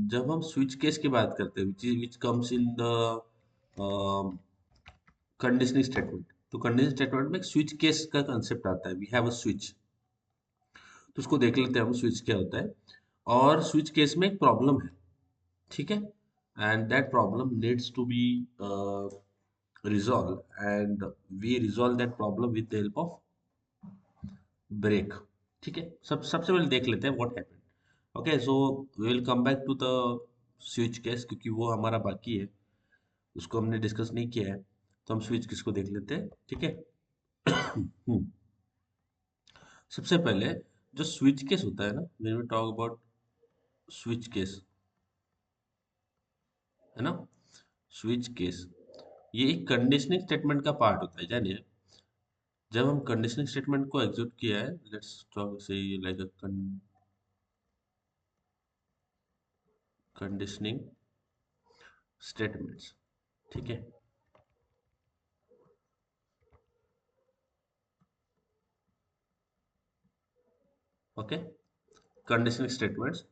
जब हम switch case की बात करते हैं which comes in the conditioning statement, तो कंडीशनिंग स्टेटमेंट में एक स्विच केस का कंसेप्ट आता है। वी हैव अ स्विच, तो उसको देख लेते हैं हम स्विच क्या होता है। और स्विच केस में एक प्रॉब्लम है, ठीक है, and that problem needs to be resolve, and we resolve that problem with the help of break। ठीक है, सबसे पहले देख लेते हैं what happened. Okay, so we will come back to the switch case, क्योंकि वो हमारा बाकी है, उसको हमने डिस्कस नहीं किया है। तो हम स्विच केस को देख लेते हैं, ठीक है। सबसे पहले जो स्विच केस होता है ना, when we talk about switch case, है ना, स्विच केस ये एक कंडीशनिंग स्टेटमेंट का पार्ट होता है, जानिए। जब हम कंडीशनिंग स्टेटमेंट को एग्जीक्यूट किया है, लेट्स टॉक से लाइक अ कंडीशनिंग स्टेटमेंट्स, ठीक है। ओके, कंडीशनिंग स्टेटमेंट्स,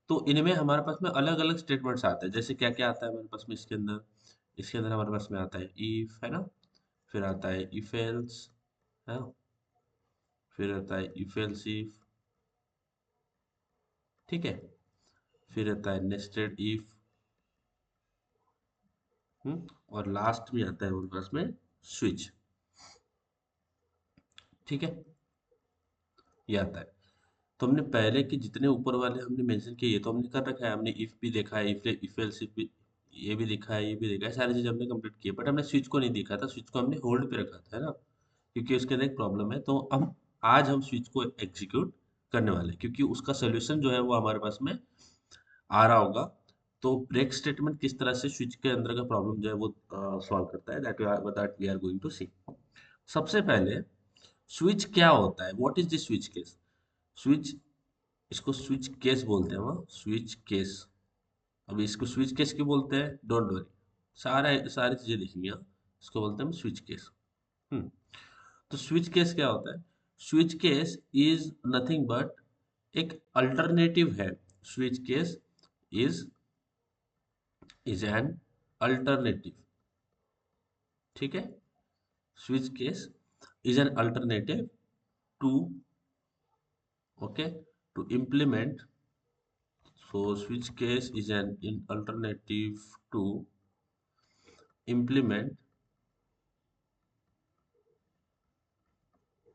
तो इनमें हमारे पास में अलग अलग स्टेटमेंट्स आते हैं। जैसे क्या क्या आता है हमारे पास में इसके अंदर हमारे पास में आता है इफ, है ना, फिर आता है इफ एल्स, है ना, फिर आता है इफ एल्स इफ, ठीक है, फिर आता है नेस्टेड इफ, और लास्ट में आता है हमारे पास में स्विच, ठीक है, ये आता है। तो हमने पहले के जितने ऊपर वाले हमने मेंशन किए, ये तो हमने कर रखा है, हमने इफ भी देखा है, इफ एल्स इफ भी, ये भी लिखा है, ये भी देखा है, सारी चीजें हमने कंप्लीट की है। बट हमने स्विच को नहीं देखा था, स्विच को हमने होल्ड पे रखा था, है ना, क्योंकि उसके अंदर एक प्रॉब्लम है। तो हम आज हम स्विच को एग्जीक्यूट करने वाले हैं, क्योंकि उसका सोल्यूशन जो है वो हमारे पास में आ रहा होगा। तो ब्रेक स्टेटमेंट किस तरह से स्विच के अंदर का प्रॉब्लम जो है वो सॉल्व करता है, that we are going to see. सबसे पहले स्विच क्या होता है, what is the switch case. Switch, इसको स्विच केस बोलते हैं, वहाँ स्विच केस। अब इसको स्विच केस क्यों बोलते हैं, डोंट वरी, सारी चीजें लिखेंगे यहाँ। इसको बोलते हैं स्विच केस। हम्म तो स्विच केस क्या होता है, switch case is nothing but एक अल्टरनेटिव है। Switch case is is an alternative, ठीक है। Switch case is an alternative to, okay, to implement. So switch case is an alternative to implement,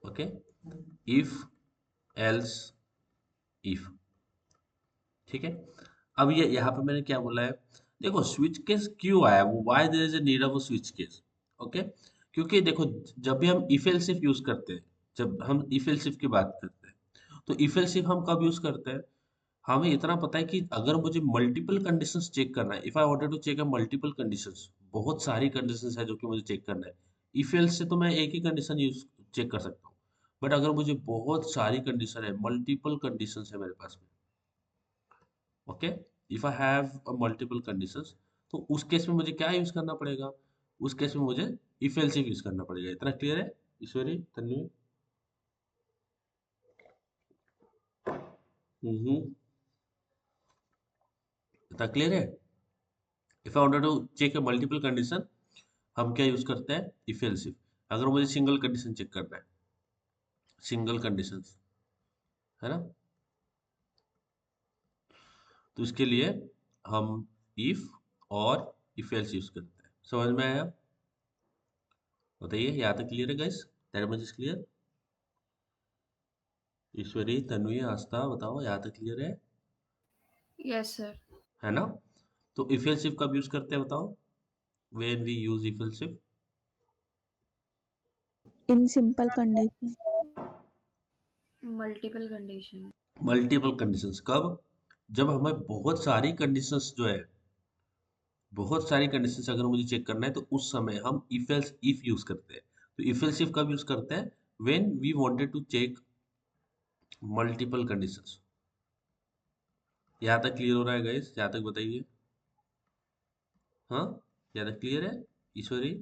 okay, if else if, ठीक है। अब ये यहाँ पे मैंने क्या बोला है, देखो स्विच केस क्यों आया, वो why there is a need of a switch case, okay. क्योंकि देखो, जब भी हम इफ एल्स इफ यूज करते हैं, जब हम इफ एल्स इफ की बात करते हैं, तो इफ एल्स इफ हम कब यूज करते हैं, हमें इतना पता है कि अगर मुझे मल्टीपल कंडीशंस चेक करना है, if I wanted to check a multiple conditions, बहुत सारी कंडीशंस है जो कि मुझे चेक करना है। इफ एल्स से तो मैं एक ही कंडीशन यूज चेक कर सकता हूँ, बट अगर मुझे बहुत सारी कंडीशन है, मल्टीपल कंडीशंस है मेरे पास में, okay, if I have multiple conditions, तो उस केस में मुझे क्या यूज करना पड़ेगा, उस केस में मुझे इफ एल्स इफ यूज करना पड़ेगा। इतना क्लियर है ईश्वरी, तन्वी? हम्म, इतना क्लियर है। If I wanted to check a multiple condition, हम क्या यूज करते हैं, इफ एल्स इफ। अगर मुझे सिंगल कंडीशन चेक करना है, सिंगल कंडीशंस, है ना, तो इसके लिए हम इफ और इफ एल्स यूज करते हैं। समझ में आया? बताइए, यहाँ तक क्लियर है guys? That much is clear? Ishwari, Tanvi, Aastha, बताओ यहाँ तक क्लियर Yes, sir. है ना? तो इफ एल्स इफ कब यूज करते हैं बताओ, when we use if else if? In simple condition. Multiple condition. Multiple conditions कब, जब हमें बहुत सारी कंडीशंस जो है, बहुत सारी कंडीशंस अगर मुझे चेक करना है, तो उस समय हम इफ एल्स इफ यूज करते हैं। तो इफ एल्स इफ कब यूज करते हैं, when we wanted to check multiple conditions. यहाँ तक क्लियर हो रहा है गाइस? यहाँ तक बताइए। हाँ, यहाँ तक क्लियर है ईश्वरी?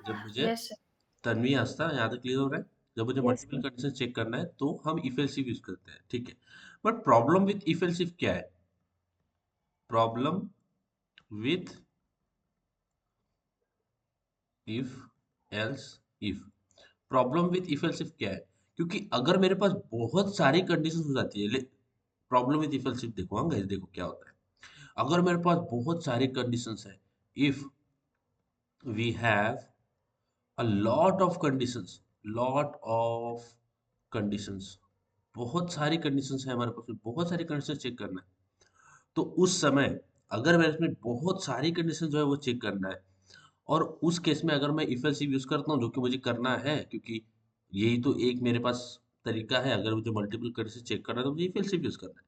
जब मुझे, Yes, sir. तन्वी, आस्था, यहाँ तक क्लियर हो रहा है? जब मुझे Yes, multiple sir. Condition check करना है, तो हम इफ एल्स इफ यूज करते हैं, ठीक है। But problem with if else if क्या है, problem with if else if. Problem with if else if क्या है? क्योंकि अगर मेरे पास बहुत सारी कंडीशन हो जाती है, problem with if else if देखो, हाँ guys, देखो क्या होता है। अगर मेरे पास बहुत सारी कंडीशंस है, if we have a lot of conditions, lot of conditions, बहुत सारी कंडीशंस है हमारे पास में, बहुत सारी कंडीशंस चेक करना है। तो उस समय अगर मेरे में बहुत सारी कंडीशन जो है वो चेक करना है, और उस केस में अगर मैं इफ एल्स इफ यूज करता हूँ, जो कि मुझे करना है, क्योंकि यही तो एक मेरे पास तरीका है, अगर मुझे मल्टीपल कंडीशन चेक करना है तो मुझे इफ एल्स इफ यूज करना है।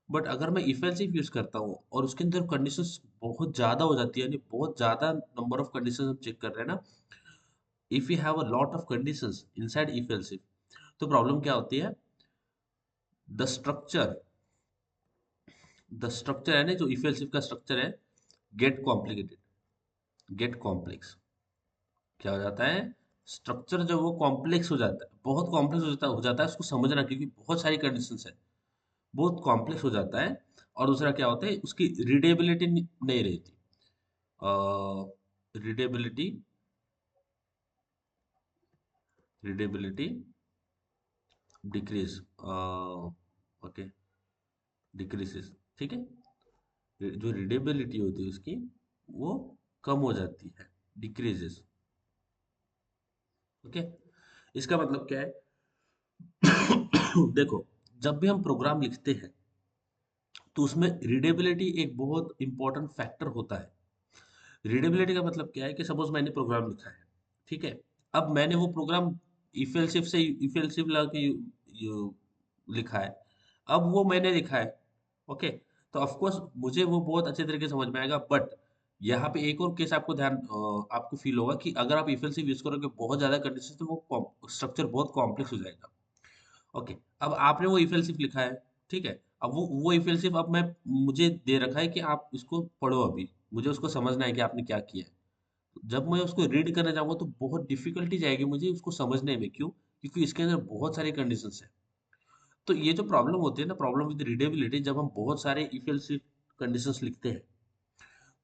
बट अगर मैं इफ एल्स इफ यूज करता हूँ और उसके अंदर कंडीशंस बहुत ज्यादा हो जाती है, यानी बहुत ज्यादा नंबर ऑफ कंडीशंस हम चेक कर रहे हैं ना, if you have a lot of conditions inside if else if, तो प्रॉब्लम क्या होती है? द स्ट्रक्चर, द स्ट्रक्चर है ना, जो इफ एल्स इफ का स्ट्रक्चर है, गेट कॉम्प्लिकेटेड, गेट कॉम्प्लेक्स। क्या हो जाता है? स्ट्रक्चर जो वो कॉम्प्लेक्स हो जाता है, बहुत कॉम्प्लेक्स हो जाता है उसको समझना, क्योंकि बहुत सारी कंडीशंस है, बहुत कॉम्प्लेक्स हो जाता है। और दूसरा क्या होता है, उसकी रीडेबिलिटी नहीं रहती, readability, readability decrease, okay, decreases, ठीक है। जो रीडेबिलिटी होती है उसकी, वो कम हो जाती है, डिक्रीजेस, ओके। इसका मतलब क्या है? देखो, जब भी हम प्रोग्राम लिखते हैं तो उसमें रीडेबिलिटी एक बहुत इंपॉर्टेंट फैक्टर होता है। रीडेबिलिटी का मतलब क्या है कि सपोज मैंने प्रोग्राम लिखा है, ठीक है। अब मैंने वो प्रोग्राम इफ एल्स इफ से इफ एल्स इफ लगा के लिखा है। अब वो मैंने लिखा है, ओके। तो ऑफ कोर्स मुझे वो बहुत अच्छे तरीके से समझ में आएगा, बट यहाँ पे एक और केस आपको आपको फील होगा कि अगर आप इफ एल्स इफ यूज करोगे बहुत ज्यादा कंडीशन, तो वो स्ट्रक्चर बहुत कॉम्प्लेक्स हो जाएगा, ओके। अब आपने वो इफ एल्स इफ लिखा है, ठीक है। अब वो इफ एल्स इफ, अब मैं, मुझे दे रखा है कि आप इसको पढ़ो, अभी मुझे उसको समझना है कि आपने क्या किया है। जब मैं उसको रीड करने जाऊंगा तो बहुत डिफिकल्टी जाएगी मुझे उसको समझने में, क्यों? क्योंकि इसके अंदर बहुत सारी कंडीशंस है। तो ये जो प्रॉब्लम होती है ना, प्रॉब्लम विद रीडेबिलिटी, जब हम बहुत सारे इफ एल्स इफ कंडीशंस लिखते हैं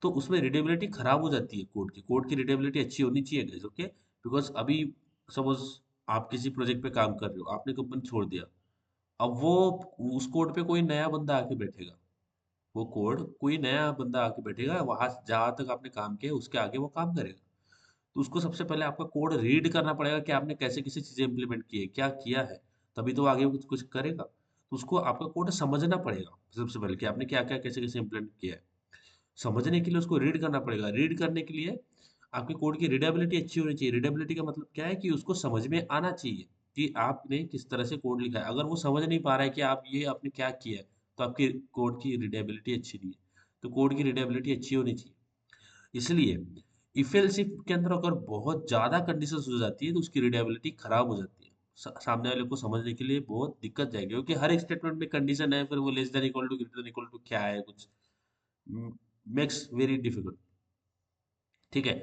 तो उसमें रीडेबिलिटी खराब हो जाती है, कोड की रीडेबिलिटी अच्छी होनी चाहिए गाइस, ओके। बिकॉज अभी सपोज आप किसी प्रोजेक्ट पे काम कर रहे हो, आपने कंपनी छोड़ दिया। अब वो, उस कोड पे कोई नया बंदा आके बैठेगा, वो कोड कोई नया बंदा आके बैठेगा, वहां जहां तक आपने काम किया उसके आगे वो काम करेगा। तो उसको सबसे पहले आपका कोड रीड करना पड़ेगा कि आपने कैसे कैसे चीजें इंप्लीमेंट की है, क्या किया है, तभी तो वो आगे कुछ कुछ करेगा। तो उसको आपका कोड समझना पड़ेगा सबसे पहले कि आपने क्या क्या कैसे कैसे इंप्लीमेंट किया है। समझने के लिए उसको रीड करना पड़ेगा, रीड करने के लिए आपके कोड की रीडेबिलिटी अच्छी होनी चाहिए। रीडेबिलिटी का मतलब क्या है कि उसको समझ में आना चाहिए कि आपने किस तरह से कोड लिखा है। अगर वो समझ नहीं पा रहा है कि आप ये आपने क्या किया है, तो आपकी कोड की रीडेबिलिटी अच्छी नहीं है। तो कोड की रीडेबिलिटी अच्छी होनी चाहिए। इसलिए इफ एल्स इफ के अंदर अगर बहुत ज्यादा कंडीशंस हो जाती है तो उसकी रीडेबिलिटी खराब हो जाती है। सामने वाले को समझने के लिए बहुत दिक्कत जाएगी, क्योंकि हर एक स्टेटमेंट में कंडीशन है, फिर वो less than equal to greater than equal to क्या है, कुछ मेक्स वेरी डिफिकल्ट, ठीक है।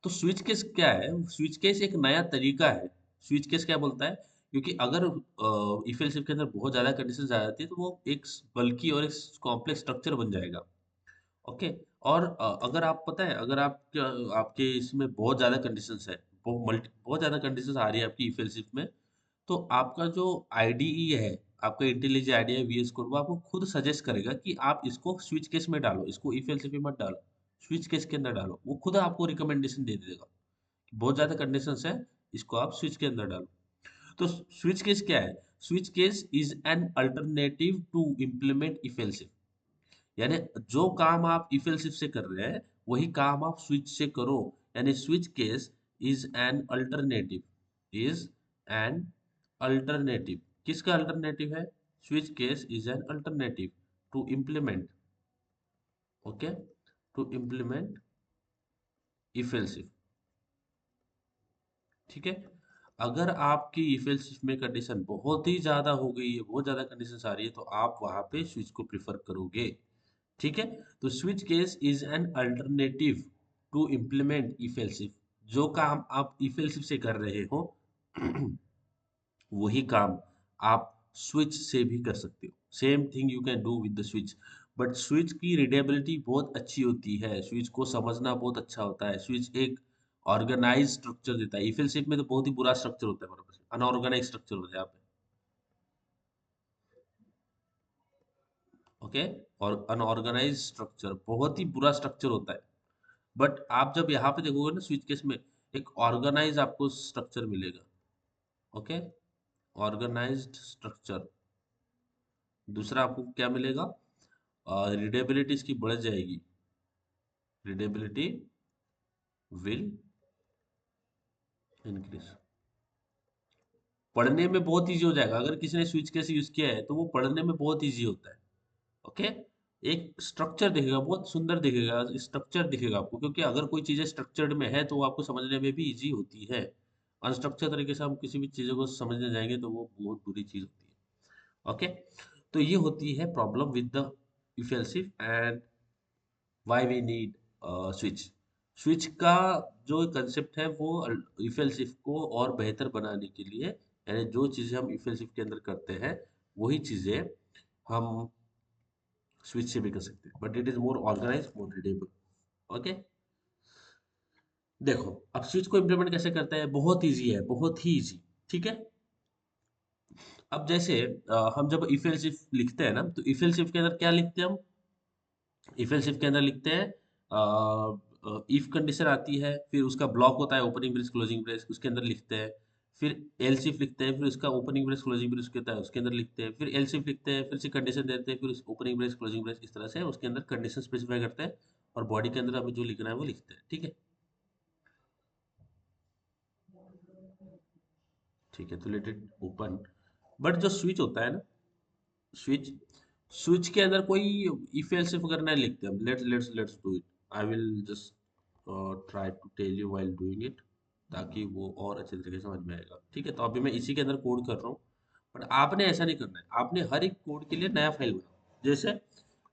तो स्विच केस क्या है? स्विच केस एक नया तरीका है। स्विच केस क्या बोलता है? क्योंकि अगर इफ एल्स इफ के अंदर बहुत ज्यादा कंडीशन आ जाती है तो वो एक बल्कि और एक कॉम्प्लेक्स स्ट्रक्चर बन जाएगा, ओके। और अगर आप पता है, अगर आप आपके इसमें बहुत ज़्यादा कंडीशंस है, बहुत ज़्यादा कंडीशंस आ रही है आपकी इफ एल्स इफ में, तो आपका जो आईडीई है, आपका इंटेलिजेंट आईडीई है वीएस कोड, वो आपको खुद सजेस्ट करेगा कि आप इसको स्विच केस में डालो, इसको इफ एल्स इफ में मत डालो, स्विच केस के अंदर डालो। वो खुद आपको रिकमेंडेशन दे देगा कि बहुत ज़्यादा कंडीशंस है, इसको आप स्विच के अंदर डालो। तो स्विच केस क्या है? Switch case is an alternative to implement if else if. यानी जो काम आप इफ एल्स इफ से कर रहे हैं वही काम आप स्विच से करो। यानी switch case is an alternative, is an alternative. किसका अल्टरनेटिव है? Switch case is an alternative to implement, okay, to implement if else if, ठीक है। अगर आपकी इफ एल्स इफ में कंडीशन बहुत ही ज्यादा हो गई है, बहुत ज्यादा कंडीशन आ रही है, तो आप वहां पे स्विच को प्रिफर करोगे, ठीक है। तो switch case is an alternative to implement if else if. जो काम आप इफ एल्स इफ से कर रहे हो वही काम आप स्विच से भी कर सकते हो। Same thing you can do with the switch. But switch की रीडेबिलिटी बहुत अच्छी होती है, स्विच को समझना बहुत अच्छा होता है, स्विच एक ऑर्गेनाइज स्ट्रक्चर देता है। ईफिल शिप में तो बहुत ही बुरा स्ट्रक्चर होता है, हमारे पास अनऑर्गेनाइज स्ट्रक्चर होता है यहाँ पे। ओके, और अनऑर्गेनाइज स्ट्रक्चर बहुत ही बुरा स्ट्रक्चर होता है। बट आप जब यहाँ पे देखोगे ना स्विच केस में, एक ऑर्गेनाइज आपको स्ट्रक्चर मिलेगा। Okay, organised structure. दूसरा आपको क्या मिलेगा, रीडेबिलिटी इसकी बढ़ जाएगी, रीडेबिलिटी विल इंक्रीज। पढ़ने में बहुत इजी हो जाएगा, अगर किसी ने स्विच केस यूज किया है तो वो पढ़ने में बहुत इजी होता है। ओके, एक स्ट्रक्चर दिखेगा, बहुत सुंदर दिखेगा, स्ट्रक्चर दिखेगा आपको, क्योंकि अगर कोई चीजें स्ट्रक्चर्ड में है तो वो आपको समझने में भी इजी होती है। अनस्ट्रक्चर तरीके से हम किसी भी चीजों को समझने जाएंगे तो वो बहुत बुरी चीज होती है। ओके, तो ये होती है problem with the if else if and why we need switch. Switch का जो कंसेप्ट है वो इफ एल्स इफ को और बेहतर बनाने के लिए, यानी जो चीजें हम इफ एल्स इफ के अंदर करते हैं वही चीजें हम स्विच से भी कर सकते हैं, but it is more organise, more readable. Okay, देखो अब स्विच को इम्प्लीमेंट कैसे करते हैं, बहुत इजी है, बहुत ही इजी। ठीक है, अब जैसे हम जब इफ एल्स इफ लिखते हैं ना, तो इफ एल्स इफ के अंदर क्या लिखते हैं हम, इफ एल्स इफ के अंदर लिखते हैं इफ कंडीशन आती है, फिर उसका ब्लॉक होता है ओपनिंग ब्रेस क्लोजिंग ब्रेस, उसके अंदर लिखते हैं। फिर एल्स इफ लिखते हैं, फिर उसका ओपनिंग ब्रेस क्लोजिंग ब्रेस होता है उसके अंदर लिखते हैं। फिर एल्स इफ लिखते हैं, फिर से कंडीशन देते हैं, फिर उस ओपनिंग ब्रेस क्लोजिंग ब्रेस, इस तरह से उसके अंदर कंडीशन स्पेसिफाई करते हैं और बॉडी के अंदर हमें जो लिखना है वो लिखते हैं। ठीक है, ठीक है, तो लेट इट ओपन। बट जो स्विच होता है ना, स्विच स्विच के अंदर कोई इफ एल्स इफ वगैरह नहीं लिखते हम। Let's do it. I will just try to tell you while doing it, ताकि वो और अच्छे तरीके से समझ में आएगा। ठीक है, तो अभी मैं इसी के अंदर कोड कर रहा हूँ, बट आपने ऐसा नहीं करना है, आपने हर एक कोड के लिए नया फाइल बनाओ। जैसे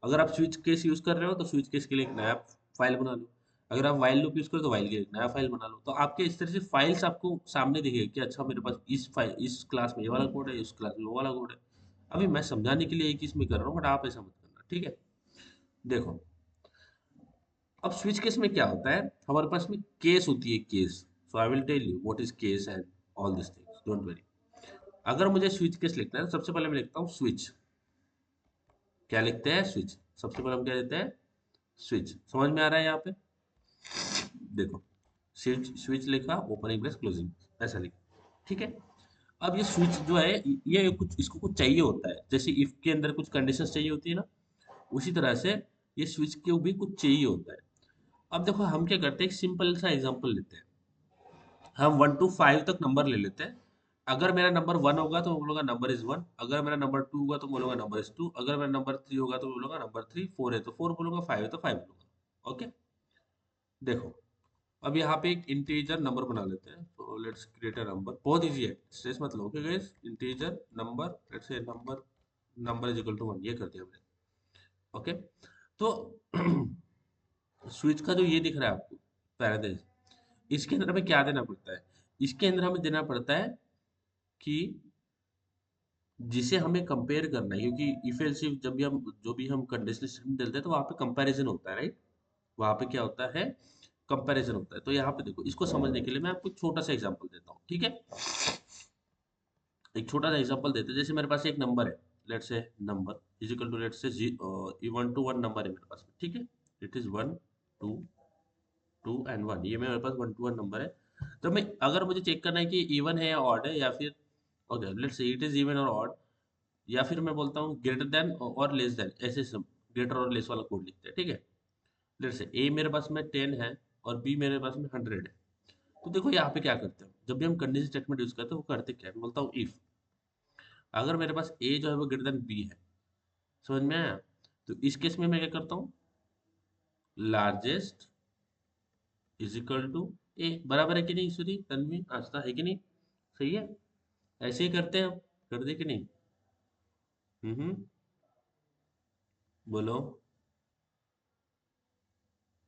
अगर आप स्विच केस यूज कर रहे हो तो स्विच केस के लिए एक नया फाइल बना लो, अगर आप वाइल लूप यूज करो तो वाइल के लिए एक नया फाइल बना लो। तो आपके इस तरह से फाइल्स आपको सामने दिखेगा कि अच्छा मेरे पास इस फाइल, इस क्लास में ये वाला कोड है, इस क्लास में वो वाला कोड है। अभी मैं समझाने के लिए एक इसमें कर रहा हूँ, बट आप ऐसा मत करना। ठीक है, देखो अब स्विच केस में क्या होता है, हमारे पास में केस होती है, case. So I will tell you what is case and all this things, don't worry. अगर मुझे स्विच केस लिखना है तो सबसे पहले मैं लिखता हूँ स्विच। क्या लिखते हैं, स्विच। सबसे पहले हम क्या देते हैं, स्विच। समझ में आ रहा है यहाँ पे, देखो स्विच, स्विच लिखा, ओपनिंग ब्रेस क्लोजिंग, ऐसा लिखा। ठीक है, अब ये स्विच जो है ये कुछ, इसको कुछ चाहिए होता है, जैसे इफ के अंदर कुछ कंडीशंस चाहिए होती है ना, उसी तरह से ये स्विच के भी कुछ चाहिए होता है। अब देखो हम क्या करते हैं, एक सिंपल सा एग्जांपल लेते हैं। हम 1 to 5 तक नंबर ले लेते हैं। अगर मेरा नंबर 1 होगा तो मैं बोलूंगा नंबर इज 1, अगर मेरा नंबर 2 होगा तो बोलूंगा नंबर इज 2, अगर मेरा नंबर 3 होगा तो बोलूंगा नंबर 3, 4 है तो 4 बोलूंगा, 5 है तो 5 बोलूंगा। ओके, देखो अब यहाँ पे एक इंटीजर नंबर बना लेते हैं, तो लेट्स क्रिएट अ नंबर, बहुत इजी है, स्ट्रेस मत लो। Okay guys, integer number, let's say number, number is equal to 1, ये कर दिया मैंने। ओके, तो स्विच का जो ये दिख रहा है आपको पैरेंथेसिस, इसके अंदर हमें क्या देना पड़ता है, इसके अंदर हमें देना पड़ता है कि जिसे हमें कंपेयर करना है, क्योंकि इफ एल्स इफ जब भी हम, जो भी हम कंडीशनल स्टेटमेंट देते हैं तो वहाँ पे कंपैरिजन होता है, राइट। वहाँ पे क्या होता है, कंपैरिजन होता है। तो यहाँ पे देखो, इसको समझने के लिए मैं आपको एक छोटा सा एग्जांपल देता हूँ। ठीक है, एक छोटा सा एग्जांपल देते हैं। जैसे मेरे पास एक नंबर है, let's say number is equal to, let's say 1 to 1 number है मेरे पास में। ठीक है, इट इज 1 2 2 एंड 1, ये मेरे पास 1 to 1 नंबर है। तो मैं, अगर मुझे चेक करना है कि इवन है या ऑड है, या फिर okay let's say it is even और ऑड, या फिर मैं बोलता हूँ ग्रेटर देन और लेस देन, ऐसे सब ग्रेटर और लेस वाला कोड लिखते हैं। ठीक है, लेट्स से ए मेरे पास में 10 है और बी मेरे पास में 100 है। तो देखो यहाँ पे क्या करते हैं, जब भी हम कंडीशन स्टेटमेंट यूज करते हैं वो करते क्या है, मैं बोलता हूँ इफ, अगर मेरे पास ए जो है वो ग्रेटर देन बी है, समझ में आया। तो इस केस में मैं क्या करता हूँ, लार्जेस्ट इज इक्वल टू ए, बराबर है कि नहीं, सूरी तन्वी आस्था, है कि नहीं, सही है। ऐसे ही करते हैं हम, कर दे कि नहीं। हम्म, बोलो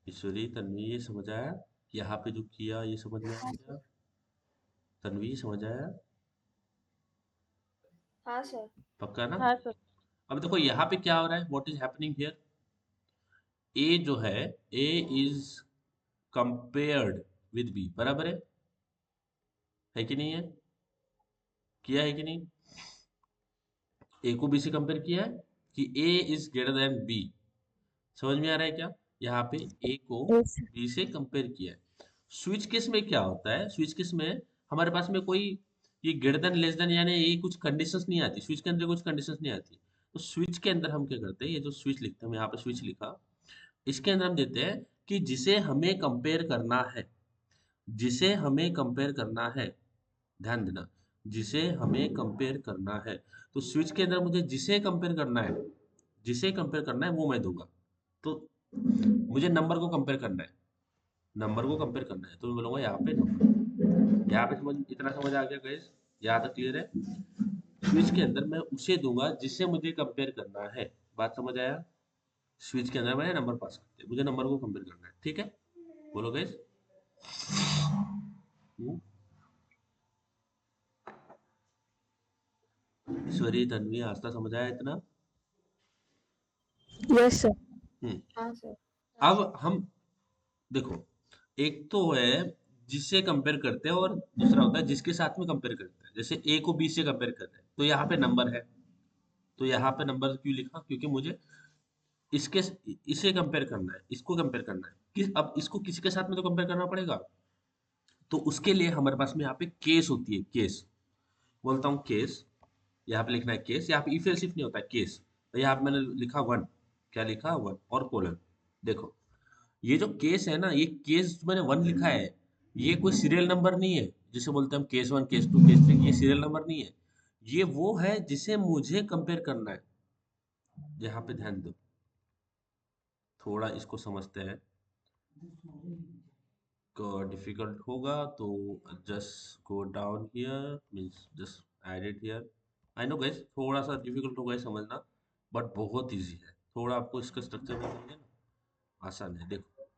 ईश्वरी तन्वी, ये समझ आया, यहाँ पे जो किया ये समझ में आया क्या, तन्वी समझ आया, हाँ सर। पक्का ना। हाँ सर। अब देखो यहाँ पे क्या हो रहा है, व्हाट इज हैपनिंग हियर, ए जो है ए इज कंपेयर्ड विद बी, बराबर है कि नहीं है? किया है कि नहीं? ए को बी से कंपेयर किया है कि ए इज ग्रेटर देन बी। समझ में आ रहा है क्या? यहाँ पे ए को यस बी से कंपेयर किया है। स्विच केस में क्या होता है? स्विच केस में हमारे पास में कोई ये ग्रेटर देन लेस देन यानी ये कुछ कंडीशंस नहीं आती, स्विच के अंदर कुछ कंडीशंस नहीं आती। तो स्विच के अंदर हम क्या करते हैं, ये जो स्विच लिखते हैं, हम यहाँ पे स्विच लिखा, इसके अंदर हम देते हैं कि जिसे हमें कंपेयर करना है, जिसे हमें कंपेयर करना है, ध्यान देना, जिसे हमें कंपेयर करना है। तो स्विच के अंदर मुझे जिसे कंपेयर करना है, जिसे कंपेयर करना है वो मैं दूंगा। तो मुझे नंबर को कंपेयर करना है, नंबर को कंपेयर करना है, तो मैं बोलूंगा यहाँ पे नंबर। यहाँ पे समझ, इतना समझ आ गया गाइस? यहाँ तक क्लियर है? स्विच के अंदर मैं उसे दूंगा जिससे मुझे कंपेयर करना है। बात समझ आया? स्विच के अंदर मैंने नंबर पास करते हैं, मुझे नंबर को कंपेयर करना है, ठीक है? बोलो गाइस। ईश्वरी, तन्वी, आस्था, समझ आया इतना? Yes sir. हम्म। हाँ सर। अब हम देखो, एक तो है जिससे कंपेयर करते हैं और दूसरा होता है जिसके साथ में कंपेयर करते हैं। जैसे ए को बी से कंपेयर कर रहे हैं तो यहाँ पे नंबर है, तो यहाँ पे नंबर क्यों लिखा? क्योंकि मुझे इसके इसे कंपेयर करना है, इसको कंपेयर करना है। अब इसको किसके साथ में तो कंपेयर करना पड़ेगा, तो उसके लिए हमारे पास में यहाँ पे केस होती है, केस बोलता हूँ, केस। यहाँ पे लिखना है केस, यहाँ पे इफ एल्स इफ नहीं होता है, केस। तो यहाँ पे मैंने लिखा वन, क्या लिखा? वन और कोलन। देखो, ये जो केस है ना, ये केस जो मैंने वन लिखा है, ये कोई सीरियल नंबर नहीं है। जिसे बोलते हैं हम case one, case two, case three, ये सीरियल नंबर नहीं है। ये वो है जिसे मुझे कंपेयर करना है। यहाँ पे ध्यान दो, थोड़ा इसको समझते हैं, को डिफिकल्ट होगा तो just go down here, means just add it here. I know guys, थोड़ा सा डिफिकल्ट होगा ये समझना, बट बहुत इजी है। थोड़ा आपको इसका स्ट्रक्चर बताएंगे ना, आसान है। देखो,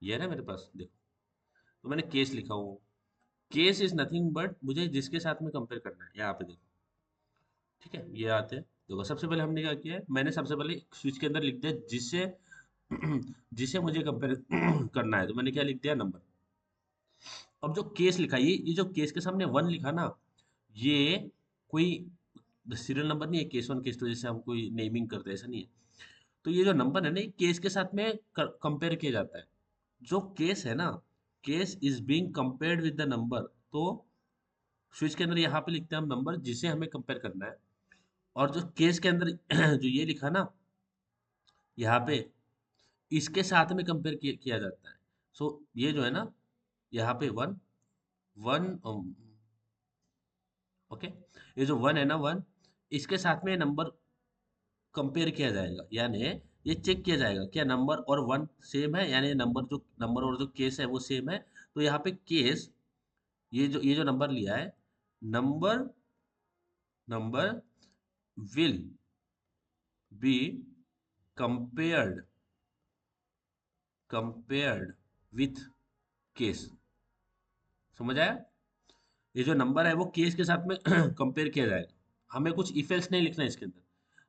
ये है ना मेरे पास, देखो, तो मैंने केस लिखा हुआ, केस इज नथिंग बट मुझे जिसके साथ में कंपेयर करना है, यहाँ पे देखो, ठीक है? ये आते हैं, देखो सबसे पहले हमने क्या किया है, मैंने सबसे पहले स्विच के अंदर लिख दिया जिससे जिसे मुझे कंपेयर करना है, तो मैंने क्या लिख दिया? नंबर। अब जो केस लिखा, ये जो केस के सामने वन लिखा ना, ये कोई सीरियल नंबर नहीं है, केस वन केस टू जैसे हम कोई नेमिंग करते हैं, ऐसा नहीं है। तो ये जो नंबर है ना, ये केस के साथ में कंपेयर किया जाता है। जो केस है ना, case is being compared with the number, तो स्विच के अंदर यहाँ पे लिखते हैं हम नंबर जिसे हमें कंपेयर करना है। और जो केस के अंदर जो ये लिखा ना, यहाँ पे इसके साथ में कंपेयर किया जाता है। सो ये जो है ना, यहाँ पे वन, वन, ओके, ये जो वन है ना, वन, इसके साथ में नंबर कंपेयर किया जाएगा, यानी ये चेक किया जाएगा क्या नंबर और वन सेम है, यानी नंबर, जो नंबर और जो केस है वो सेम है। तो यहाँ पे केस, ये जो नंबर लिया है, number, number will be compared, compared with case. समझ आया? ये जो नंबर है वो केस के साथ में कंपेयर किया जाएगा। हमें कुछ इफ एल्स नहीं लिखना है इसके अंदर।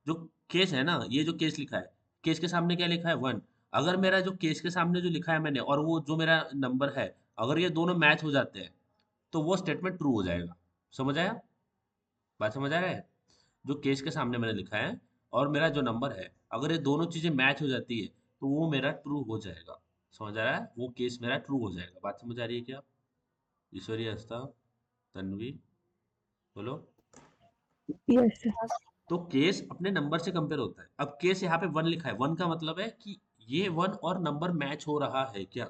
जो केस है ना, ये जो केस लिखा है, केस के सामने क्या लिखा है? वन। अगर मेरा जो केस के सामने जो लिखा है मैंने और वो जो मेरा नंबर है, अगर ये दोनों मैच हो जाते हैं तो वो स्टेटमेंट ट्रू हो जाएगा। समझ आया? बात समझ आ रहा है? जो केस के सामने मैंने लिखा है और मेरा जो नंबर है, अगर ये दोनों चीजें मैच हो जाती है तो वो मेरा ट्रू हो जाएगा। समझ आ रहा है? वो केस मेरा ट्रू हो जाएगा। बात समझ आ रही है क्या? ईश्वरी, हंसता, तन्वी, बोलो। Yes sir. हाँ सर। तो केस अपने नंबर से कंपेयर होता है। अब केस यहाँ पे वन लिखा है, वन का मतलब है कि ये वन और नंबर मैच हो रहा है क्या?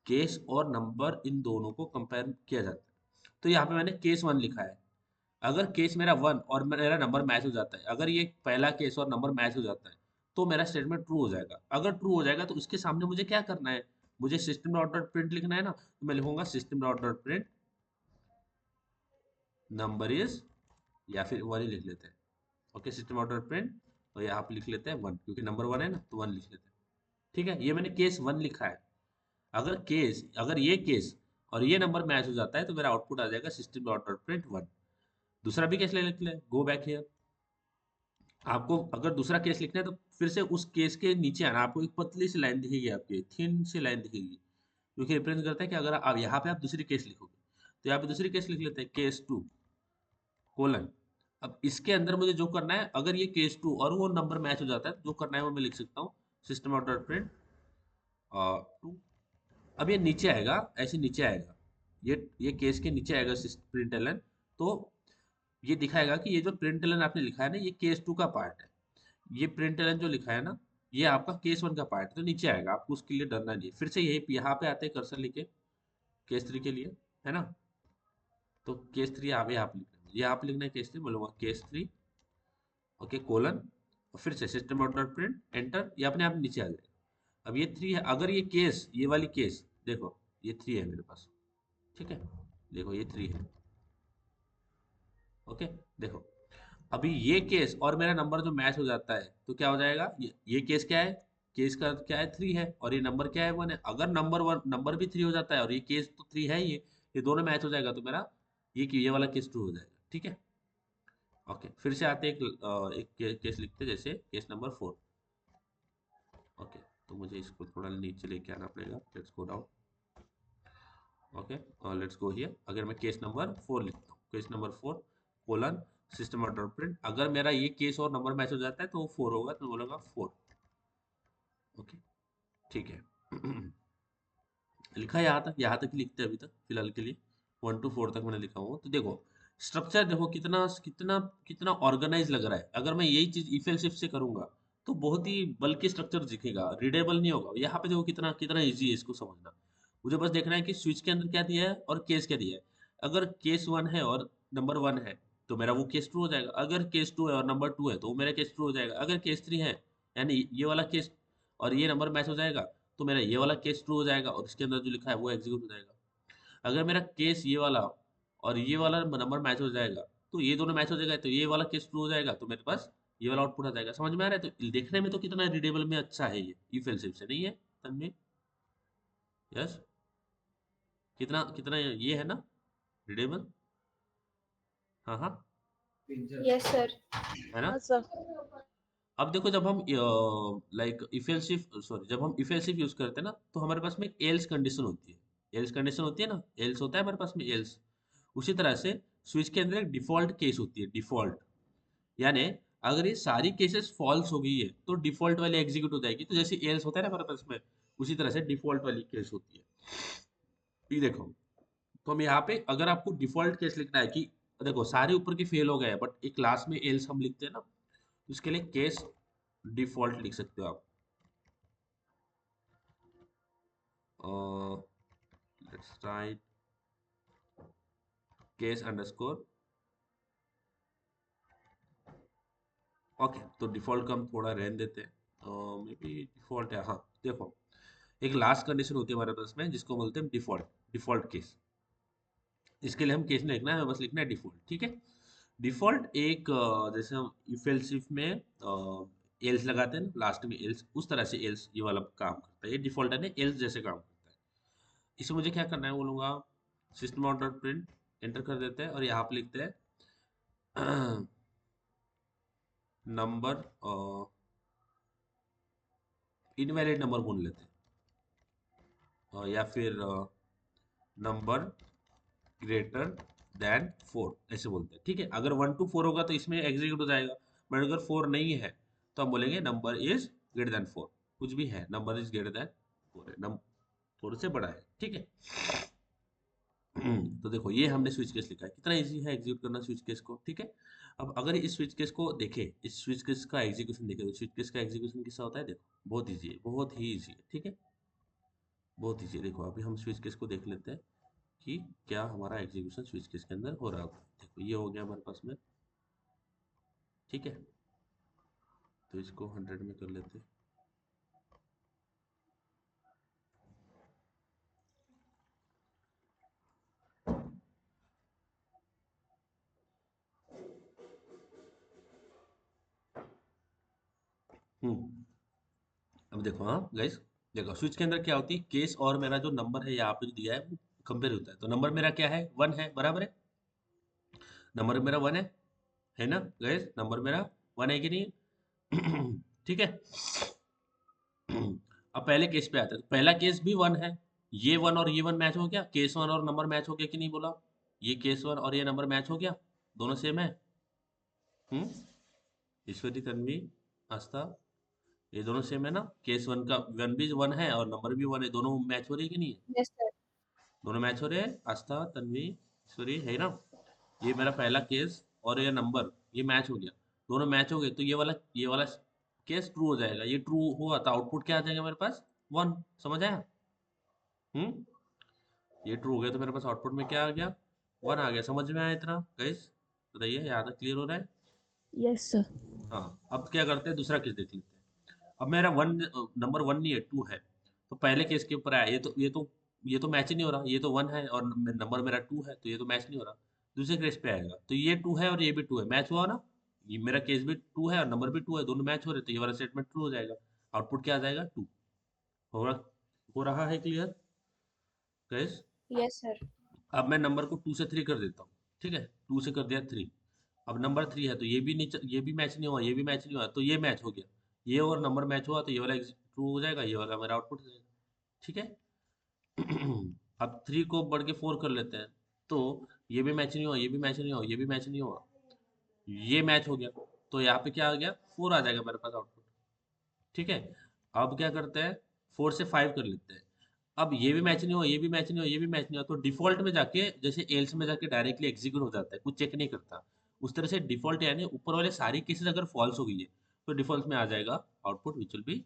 केस और नंबर इन दोनों को कंपेयर किया जाता है। तो यहाँ पे मैंने केस वन लिखा है। अगर केस मेरा वन और मेरा नंबर मैच हो जाता है, अगर ये पहला केस और नंबर मैच हो जाता है, तो मेरा स्टेटमेंट ट्रू हो जाएगा। अगर ट्रू हो जाएगा तो उसके सामने मुझे क्या करना है? मुझे सिस्टम डॉट डॉट प्रिंट लिखना है ना, तो मैं लिखूंगा system dot dot print number is, या फिर वन ही लिख लेते हैं। ओके, सिस्टम डॉट प्रिंट, और यहाँ पे लिख लेते हैं वन, क्योंकि नंबर वन है ना, तो वन लिख लेते हैं। ठीक है, ये मैंने केस वन लिखा है। अगर ये केस और ये नंबर मैच हो जाता है तो मेरा आउटपुट आ जाएगा system dot dot print one. दूसरा भी केस ले लेते हैं, गो बैक हियर। आपको अगर दूसरा केस लिखना है तो फिर से उस केस के नीचे आना, आपको एक पतली सी लाइन दिखेगी, आपकी थिन सी लाइन दिखेगी, जो कि रिप्रेजेंट करता है कि अगर आप यहाँ पे आप दूसरी केस लिखोगे, तो यहाँ पे दूसरी केस लिख लेते हैं, केस 2 कोलन। अब इसके अंदर मुझे जो करना है, अगर ये केस 2 और वो नंबर मैच हो जाता है, जो करना है वो मैं लिख सकता हूँ, सिस्टम ऑफ डॉट प्रिंट 2। अब ये नीचे आएगा, ऐसे नीचे आएगा, ये केस के नीचे आएगा प्रिंट एलन। तो ये दिखाएगा कि ये जो प्रिंट एलन आपने लिखा है ना, ये केस 2 का पार्ट है, ये प्रिंट एलन जो लिखा है ना, ये आपका केस 1 का पार्ट है, तो नीचे आएगा, आपको उसके लिए डरना नहीं है। फिर से यही यहाँ पे आते हैं कर्सर लेके केस 3 के लिए, है ना, तो केस 3 आप यहाँ पे लिखना है, ये आप लिखना है केस 3, बोलूंगा केस 3 ओके कोलन, और फिर से सिस्टम डॉट प्रिंट एंटर, ये अपने आप नीचे आ जाएगा। अब ये 3 है, अगर ये केस, ये वाली केस देखो, ये 3 है मेरे पास, ठीक है, देखो ये 3 है, ओके। देखो अभी ये केस और मेरा नंबर जो मैच हो जाता है, तो क्या हो जाएगा, ये केस क्या है, केस का क्या है 3 है, और ये नंबर क्या है 1 है। अगर नंबर भी 3 हो जाता है और ये केस तो 3 है, ये दोनों मैच हो जाएगा, तो मेरा ये वाला केस 2 हो जाएगा, ठीक है। ओके, फिर से आते हैं, एक केस लिखते हैं, जैसे केस नंबर 4। ओके, तो मुझे इसको थोड़ा नीचे लेके आना पड़ेगा, let's go down, okay, let's go here. अगर मैं केस नंबर 4 लिखता हूँ, case number 4 colon system dot print, अगर मेरा ये केस और नंबर मैच हो जाता है तो वो 4 होगा, तो मैं बोलूँगा 4, ओके, ठीक है। लिखा है यहाँ तक ही लिखते हैं अभी तक फिलहाल के लिए, 1 to 4 तक मैंने लिखा हुआ। तो देखो स्ट्रक्चर देखो कितना कितना कितना ऑर्गेनाइज लग रहा है। अगर मैं यही चीज इफ एल्स इफ से करूंगा तो बहुत ही बल्कि स्ट्रक्चर दिखेगा, रीडेबल नहीं होगा। यहाँ पे देखो कितना कितना इजी है इसको समझना। मुझे बस देखना है कि स्विच के अंदर क्या दिया है और केस क्या दिया है। अगर केस 1 है और नंबर 1 है तो मेरा वो केस 2 हो जाएगा। अगर केस 2 है और नंबर 2 है तो वो मेरा केस 2 हो जाएगा। अगर केस 3 है यानी ये वाला केस और ये नंबर मैच हो जाएगा तो मेरा ये वाला केस ट्रू हो जाएगा और इसके अंदर जो लिखा है वो एग्जीक्यूट हो जाएगा। अगर मेरा केस ये वाला और ये वाला नंबर मैच हो जाएगा तो ये दोनों मैच हो जाएगा, तो ये वाला केस ट्रू हो जाएगा, तो मेरे पास ये वाला आउटपुट आ जाएगा। समझ में आ रहा है? तो देखने में तो कितना रीडेबल में अच्छा है ये, इफ एल्स इफ से नहीं है तन्मय? यस, कितना कितना ये है ना रीडेबल? हाँ हाँ, यस सर। है ना। हाँ सर। अब देखो जब हम like if else if sorry जब हम इफ एल्स इफ यूज करते हैं ना तो हमारे पास में एक एल्स कंडीशन होती है। एल्स कंडीशन होती है ना, एल्स होता है हमारे पास में एल्स। उसी तरह से स्विच के अंदर एक डिफॉल्ट केस होती है, डिफॉल्ट, यानी अगर ये सारी केसेस फॉल्स हो गई है तो डिफॉल्ट वाली एग्जीक्यूट हो जाएगी। तो जैसे एल्स होता है ना हमारे पास में, उसी तरह से डिफॉल्ट वाली केस होती है। ये देखो, तो हम यहाँ पे अगर आपको डिफॉल्ट केस लिखना है कि देखो सारे ऊपर के फेल हो गए बट एक लास्ट में एल्स हम लिखते हैं ना, तो इसके लिए केस डिफॉल्ट लिख सकते हो आप। Let's write case underscore, okay. तो डिफॉल्ट का हम थोड़ा रहने देते हैं, मे बी डिफॉल्ट है, हाँ। देखो एक लास्ट कंडीशन होती है हमारे पास में जिसको बोलते हैं डिफॉल्ट, डिफॉल्ट केस। इसके लिए हम केस नहीं लिखना है, हमें बस लिखना है डिफॉल्ट, ठीक है। डिफॉल्ट एक जैसे हम इफ एल्स इफ में एल्स लगाते हैं ना लास्ट में एल्स, उस तरह से एल्स ये वाला काम करता है। ये डिफॉल्ट है ना, एल्स जैसे काम करता है। इसे मुझे क्या करना है, बोलूंगा सिस्टम डॉट प्रिंट एंटर कर देते हैं और यहाँ पे लिखते हैं नंबर, इनवैलिड नंबर बोल लेते हैं, या फिर नंबर ग्रेटर देन 4 ऐसे बोलते हैं, ठीक है। अगर 1 to 4 होगा तो इसमें एग्जीक्यूट हो जाएगा, बट अगर 4 नहीं है तो हम बोलेंगे नंबर इज ग्रेटर देन 4। कुछ भी है, नंबर इज ग्रेटर देन 4 है, नंबर थोड़े से बड़ा है, ठीक है। तो देखो ये हमने स्विच केस लिखा है, कितना इजी है एग्जीक्यूट करना स्विच केस को, ठीक है। अब अगर इस स्विच केस को देखें, इस स्विच केस का एग्जीक्यूशन देखें, तो स्विच केस का एग्जीक्यूशन किसका होता है, देखो बहुत इजी है, बहुत ही इजी है, ठीक है, बहुत इजी है। देखो अभी हम स्विच केस को देख लेते हैं कि क्या हमारा एग्जीक्यूशन स्विच केस के अंदर हो रहा होता है। देखो ये हो गया हमारे पास में, ठीक है। तो इसको 100 में कर लेते हैं। अब देखो, हाँ गाइस, देखो स्विच के अंदर क्या होती है, केस और मेरा जो नंबर है यहाँ पे जो दिया है वो कंपेयर होता है। तो नंबर मेरा क्या है, 1 है, बराबर है, नंबर मेरा 1 है ना गाइस, नंबर मेरा 1 है कि नहीं है? ठीक है। अब पहले केस पे आते हैं। पहला केस भी 1 है, ये 1 और ये 1 मैच हो गया, केस 1 और नंबर मैच हो गया कि नहीं बोला? ये केस 1 और ये नंबर मैच हो गया, दोनों सेम है। ईश्वरी, तन्वी, आस्था, ये दोनों सेम है ना? केस 1 का 1 भी 1 है और नंबर भी 1 है, दोनों मैच हो रही है कि नहीं है? Yes, sir. दोनों मैच हो रहे हैं, आस्था, तन्वी, ईश्वरी, है ना? ये मेरा पहला केस और ये नंबर, ये मैच हो गया, दोनों मैच हो गए, तो ये वाला केस ट्रू हो जाएगा। ये ट्रू हुआ तो आउटपुट क्या आ जाएगा मेरे पास? 1। समझ आया? हम्म ये ट्रू हो गया तो मेरे पास आउटपुट में क्या आ गया? 1 आ गया। समझ में आया इतना गाइस? बताइए, यहाँ तक क्लियर हो रहा है? Yes, sir. हाँ। अब क्या करते हैं, दूसरा केस देख लेते हैं। अब मेरा नंबर 1 नहीं है, 2 है। तो पहले केस के ऊपर आया, ये तो मैच ही नहीं हो रहा, ये तो 1 है और नंबर मेरा 2 है, तो ये तो मैच नहीं हो रहा। दूसरे केस पे आएगा तो ये 2 है और ये भी 2 है, मैच हुआ ना? ये मेरा केस भी 2 है और नंबर भी 2 है, दोनों मैच हो रहे, तो ये वाला स्टेटमेंट ट्रू हो जाएगा। आउटपुट क्या आ जाएगा? 2। हो रहा है क्लियर गाइस? Yes, sir. अब मैं नंबर को 2 से 3 कर देता हूँ, ठीक है? 2 से कर दिया 3। अब नंबर 3 है तो ये भी मैच नहीं हुआ, ये भी मैच नहीं हुआ, तो ये मैच हो गया। ये और नंबर मैच हुआ तो ये वाला ट्रू हो जाएगा, ये वाला मेरा आउटपुट हो जाएगा। ठीक है। अब 3 को बढ़ के 4 कर लेते हैं, तो ये भी मैच नहीं हुआ, ये भी मैच नहीं हुआ, ये भी मैच नहीं हुआ, ये मैच हो गया, तो यहाँ पे क्या आ गया? 4 आ जाएगा मेरे पास आउटपुट। ठीक है। अब क्या करते हैं, 4 से 5 कर लेते हैं। अब ये भी मैच नहीं हुआ, ये भी मैच नहीं हुआ, ये भी मैच नहीं हुआ, तो डिफ़ॉल्ट में जाके, जैसे एल्स में जाके डायरेक्टली एग्जीक्यूट हो जाता है, कुछ चेक नहीं करता। उस तरह से डिफ़ॉल्ट यानी ऊपर वाले सारी केसेस अगर फॉल्स हो गई है, तो डिफ़ॉल्ट में आ जाएगा output which will be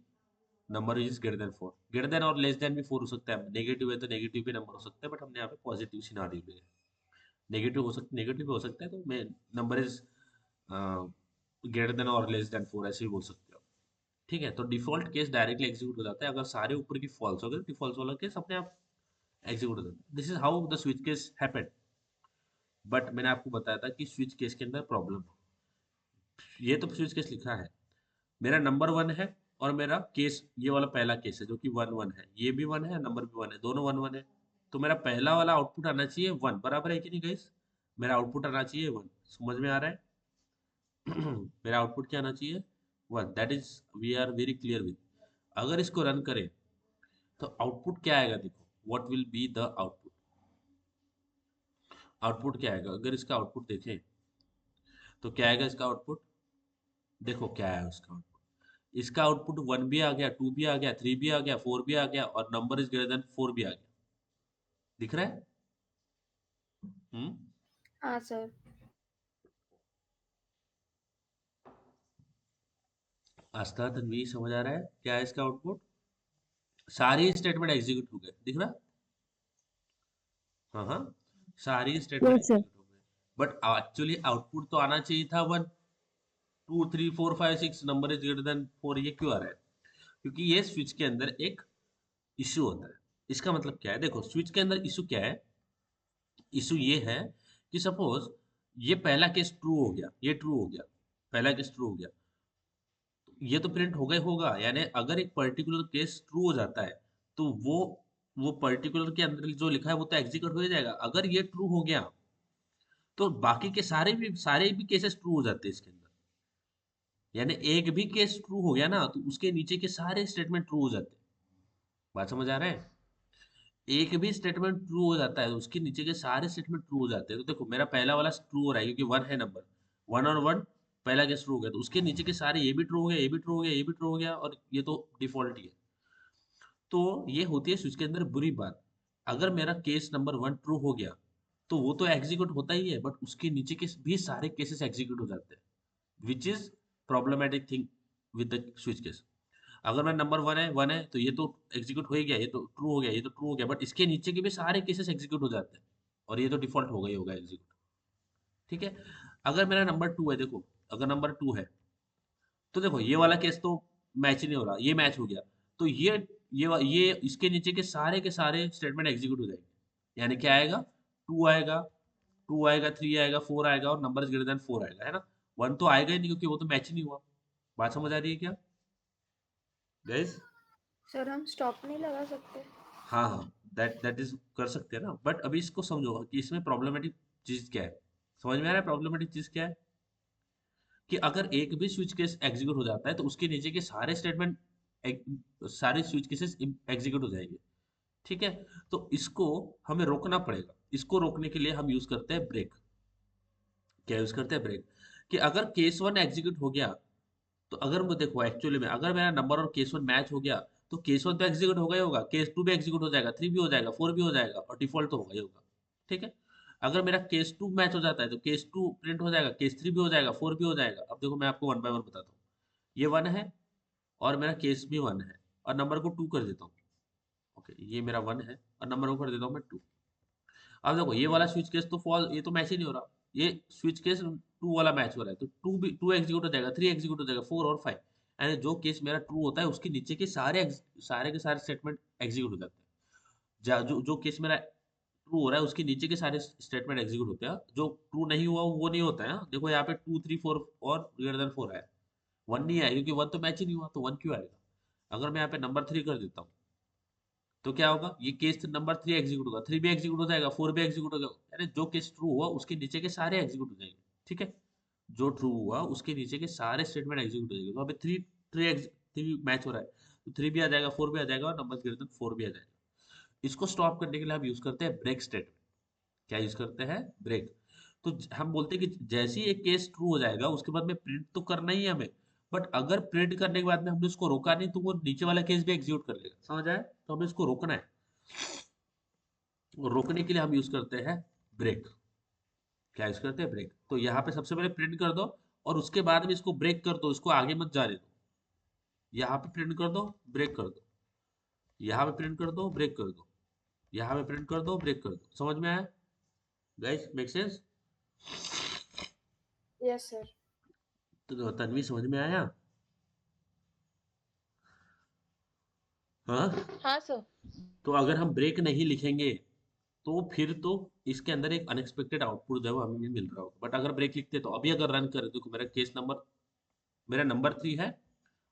number is greater than 4। Greater than और लेस देन भी 4 हो सकता है, नेगेटिव है तो नेगेटिव भी नंबर हो सकता है, बट हमने यहाँ पे पॉजिटिव सिनारियो लिया है। नेगेटिव हो सकता है, तो मैं नंबर इज ग्रेटर देन और लेस देन 4 ऐसे भी बोल सकते हो। ठीक है। तो डिफ़ॉल्ट केस डायरेक्टली एग्जीक्यूट हो जाता है, अगर सारे ऊपर की फॉल्स हो गए, डिफ़ॉल्ट वाला केस अपने आप एग्जीक्यूट हो जाता है। This is how the switch case happened. But मैंने आपको बताया था कि स्विच केस के अंदर प्रॉब्लम, ये तो स्विच केस लिखा है, मेरा नंबर 1 है और मेरा केस ये वाला पहला केस है जो कि 1 1 है, ये भी 1 है, नंबर भी 1 है, दोनों 1 1 है। तो मेरा पहला वाला आउटपुट आना चाहिए 1, बराबर है कि नहीं गाइस? मेरा आउटपुट आना चाहिए 1। समझ में आ रहा है? मेरा आउटपुट क्या आना चाहिए? 1। That is we are very clear with. अगर इसको रन करें तो आउटपुट क्या आएगा? देखो, what will be the output. Output क्या आएगा अगर इसका आउटपुट देखें, तो क्या आएगा इसका आउटपुट? देखो क्या है उसका आउटपुट। इसका आउटपुट 1 भी आ गया, 2 भी आ गया, 3 भी आ गया, 4 भी आ गया और नंबर इज ग्रेटर देन 4 भी आ गया। दिख रहा है? हम्म हाँ, sir. आस्था, तन्वी, समझ आ रहा है क्या है इसका आउटपुट? सारी स्टेटमेंट एग्जीक्यूट हो गए, दिख रहा? हाँ हाँ, सारी स्टेटमेंट Yes, sir. एग्जीक्यूट हो गए, बट एक्चुअली आउटपुट तो आना चाहिए था 1। 2 3 4 5 6 नंबर इज ग्रेटर देन 4, ये क्यों आ रहा है? क्योंकि ये स्विच के अंदर एक इश्यू होता है। इसका मतलब क्या है? देखो, स्विच के अंदर इशू क्या है? इशू ये है कि सपोज ये पहला केस ट्रू हो गया, ये ट्रू हो गया, पहला केस ट्रू हो गया, तो ये तो प्रिंट होगा ही होगा। यानी अगर एक पर्टिकुलर केस ट्रू हो जाता है, तो वो पर्टिकुलर के अंदर जो लिखा है वो तो एग्जीक्यूट हो ही जाएगा। अगर ये ट्रू हो गया तो बाकी के सारे भी केसेस ट्रू हो जाते हैं इसके अंदर। यानी एक भी केस ट्रू हो गया ना, तो उसके नीचे के सारे स्टेटमेंट ट्रू हो जाते हैं। बात समझ आ रहा है? एक भी स्टेटमेंट ट्रू हो जाता है तो उसके नीचे के सारे स्टेटमेंट ट्रू हो जाते हैं। तो देखो, मेरा पहला वाला ट्रू हो रहा है क्योंकि 1 है नंबर, 1 और 1 पहला केस ट्रू हो गया, तो उसके नीचे के सारे ये भी ट्रू हो गया, ये भी ट्रू हो गया, ये भी ट्रू हो गया, और ये तो डिफॉल्ट ही है। तो ये होती है स्विच के अंदर बुरी बात। अगर मेरा केस नंबर 1 ट्रू हो गया तो वो तो एग्जीक्यूट होता ही है, बट उसके नीचे के भी सारे केसेस एग्जीक्यूट हो जाते हैं, which is problematic thing with the switch case. अगर मैं नंबर 1 है तो ये तो एग्जीक्यूट हो ही गया, ये तो ट्रू हो गया, ये तो ट्रू हो गया, बट इसके नीचे के भी सारे केसेस एग्जीक्यूट हो जाते हैं और ये तो डिफॉल्ट होगा ही होगा एग्जीक्यूट। ठीक है। अगर मेरा नंबर 2 है, देखो, अगर नंबर 2 है तो देखो ये वाला केस तो मैच ही नहीं हो रहा, ये मैच हो गया, तो ये इसके नीचे के सारे स्टेटमेंट एग्जीक्यूट हो जाएंगे। यानी क्या आएगा? 2 आएगा, 2 आएगा, 3 आएगा, 4 आएगा और नंबर इज ग्रेटर देन 4 आएगा, है ना? 1 तो आएगा ही नहीं क्योंकि वो तो मैच ही नहीं हुआ। बात समझ आ रही है क्या गाइस? सर, हम स्टॉप नहीं लगा सकते? हाँ हाँ, दैट इज कर सकते हैं ना, बट अभी इसको समझो कि इसमें प्रॉब्लमेटिक चीज क्या है। समझ में आ रहा है प्रॉब्लमेटिक चीज क्या है? कि अगर एक भी स्विच केस एग्जीक्यूट हो जाता है तो उसके नीचे के सारे स्टेटमेंट, सारे स्विच केसेस एग्जीक्यूट हो जाएंगे। ठीक है, तो इसको हमें रोकना पड़ेगा। इसको रोकने के लिए हम यूज करते हैं ब्रेक। क्या यूज करते हैं? ब्रेक। कि अगर केस वन एग्जीक्यूट हो गया, तो अगर मैं देखो एक्चुअली में अगर मेरा नंबर और केस वन मैच हो गया, तो केस वन तो एग्जीक्यूट होगा ही होगा, केस टू भी एग्जीक्यूट हो जाएगा, थ्री भी हो जाएगा, फोर भी हो जाएगा, और डिफॉल्ट तो होगा ही होगा। ठीक है, अगर मेरा केस टू मैच हो जाता है तो केस टू प्रिंट हो जाएगा, केस थ्री भी हो जाएगा, फोर भी हो जाएगा। अब देखो मैं आपको वन बाय वन बताता हूँ। ये वन है और मेरा केस भी वन है, और नंबर को टू कर देता हूँ। ओके, ये मेरा वन है और नंबर को कर देता हूँ मैं टू। अब देखो ये वाला स्विच केस तो फॉल, ये तो मैच ही नहीं हो रहा। ये स्विच केस टू वाला मैच हो रहा है, तो टू भी टू एग्जीक्यूट हो जाएगा, थ्री एग्जीक्यूट हो जाएगा, फोर और फाइव। यानी जो केस मेरा ट्रू होता है उसके नीचे के सारे के सारे स्टेटमेंट एग्जीक्यूट हो जाते हैं। जो जो केस मेरा ट्रू हो रहा है उसके नीचे के सारे स्टेटमेंट एग्जीक्यूट होते हैं। जो ट्रू नहीं हुआ वो नहीं होता है। देखो यहाँ पे टू थ्री फोर और ग्रेटर देन फोर है, वन नहीं आया क्योंकि वन तो मैच ही नहीं हुआ, तो वन क्यों आएगा? अगर मैं यहाँ पे नंबर थ्री कर देता हूँ तो क्या होगा? ये केस नंबर थ्री एग्जीक्यूट होगा, थ्री भी एग्जीक्यूट हो जाएगा, फोर भी एग्जीक्यूट हो जाएगा। यानी जो केस ट्रू हुआ उसके नीचे के सारे एग्जीक्यूट हो जाएंगे। ठीक है, जो ट्रू हुआ उसके नीचे के सारे स्टेटमेंट एग्जीक्यूट हो जाएंगे। तो अभी थ्री थ्री थ्री मैच हो रहा है, तो थ्री भी आ जाएगा, फोर भी आ जाएगा, और नंबर ग्रेटर देन फोर भी आ जाएगा। इसको स्टॉप करने के लिए हम यूज करते हैं ब्रेक स्टेटमेंट। क्या यूज करते हैं? ब्रेक। तो हम बोलते हैं कि जैसे ही एक केस ट्रू हो जाएगा उसके बाद में प्रिंट तो करना ही है हमें, बट अगर प्रिंट करने के बाद में हमने उसको रोका नहीं तो वो नीचे वाला केस भी एग्जीक्यूट कर लेगा। समझ आया? तो हमें इसको रोकना है, और रोकने के लिए हम यूज करते हैं ब्रेक। क्या यूज करते हैं? ब्रेक। तो यहाँ पे सबसे पहले प्रिंट कर दो, और उसके बाद में इसको ब्रेक कर दो, इसको आगे मत जाने दो। यहाँ पे प्रिंट कर दो, ब्रेक कर दो, यहाँ पे प्रिंट कर दो, ब्रेक कर दो, यहाँ पे प्रिंट कर दो, ब्रेक कर दो। समझ में आया guys? Make sense? Yes sir. तो तन्वी समझ में आया? हाँ। हाँ सर। तो अगर हम ब्रेक नहीं लिखेंगे तो फिर तो इसके अंदर एक अनएक्सपेक्टेड आउटपुट जो है वो हमें भी मिल रहा होगा। बट अगर ब्रेक लिखते तो अभी अगर रन करें, देखो मेरा केस नंबर, मेरा नंबर थ्री है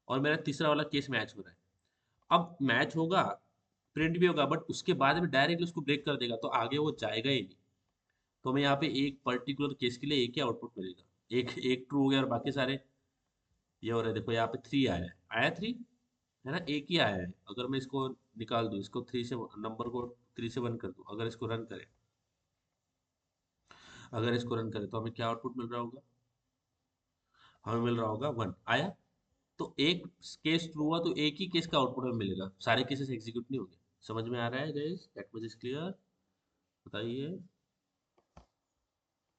और मेरा तीसरा वाला केस मैच हो रहा है। अब मैच होगा, प्रिंट भी होगा, बट उसके बाद में डायरेक्टली उसको ब्रेक कर देगा तो आगे वो जाएगा ही नहीं। तो हमें यहाँ पे एक पर्टिकुलर केस के लिए एक ही आउटपुट मिलेगा। एक एक ट्रू हो गया और बाकी सारे ये हो रहा है। देखो यहाँ पे थ्री आया है, आया थ्री है ना, एक ही आया है। अगर मैं इसको निकाल दूं, इसको थ्री से नंबर को थ्री से वन कर दूं, अगर इसको रन करें, अगर इसको रन करें तो हमें क्या आउटपुट मिल रहा होगा? हमें मिल रहा होगा वन आया। तो एक केस ट्रू हुआ तो एक ही केस का आउटपुट हमें मिलेगा, सारे केसेस एग्जीक्यूट नहीं होंगे। समझ में आ रहा है guys? That much is clear? बताइए।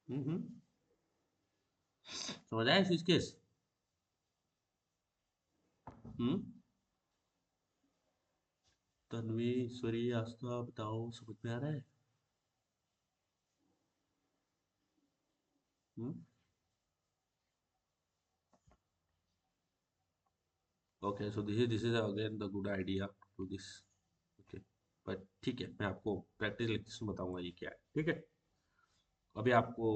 हम्म। समझ आया इस केस? हम्म। तन्वी, ईश्वरी, आस्था, बताओ समझ में आ रहा है? Hmm. Okay, so this is again the good idea to this. Okay, but ठीक है, मैं आपको प्रैक्टिस लेक्चर में बताऊंगा ये क्या है। ठीक है, अभी आपको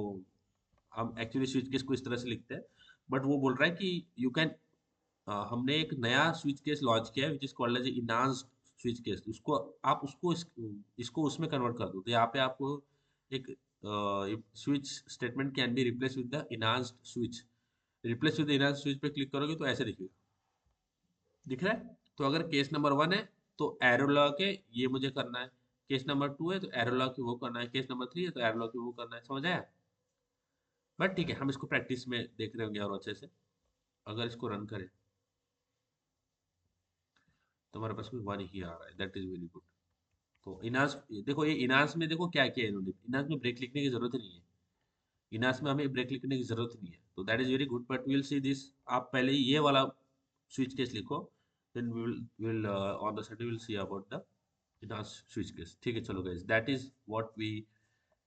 हम एक्चुअली स्विच केस को इस तरह से लिखते हैं, बट वो बोल रहा है कि यू कैन, हमने एक नया स्विच केस लॉन्च किया है which is called as enhanced switch case. उसको आप उसको इसको उसमें कन्वर्ट कर दो, तो यहाँ पे आपको एक switch statement can be replace with the enhanced switch. Replace with enhanced switch पे क्लिक करोगे तो ऐसे दिखेगा। दिख रहा है? तो अगर केस नंबर वन है तो एरो लगा के ये मुझे करना है, केस नंबर टू है तो एरो लगा के वो करना है, केस नंबर थ्री है तो एरो लगा के वो करना है। समझ आया? बट ठीक है, हम इसको प्रैक्टिस में देख रहे होंगे और अच्छे से। अगर इसको रन करें तो हमारे पास में वन ही आ रहा है, दैट इज वेरी गुड। तो इनास, देखो ये इनास में देखो क्या किया है इन्होंने, इनास में ब्रेक लिखने की जरूरत ही नहीं है। इनास में हमें ब्रेक लिखने की जरूरत नहीं है, तो that is very good. But will see this, आप पहले ये वाला स्विच केस लिखो, then we will on the side will see about the enhanced switch case. ठीक है, चलो guys, that is what we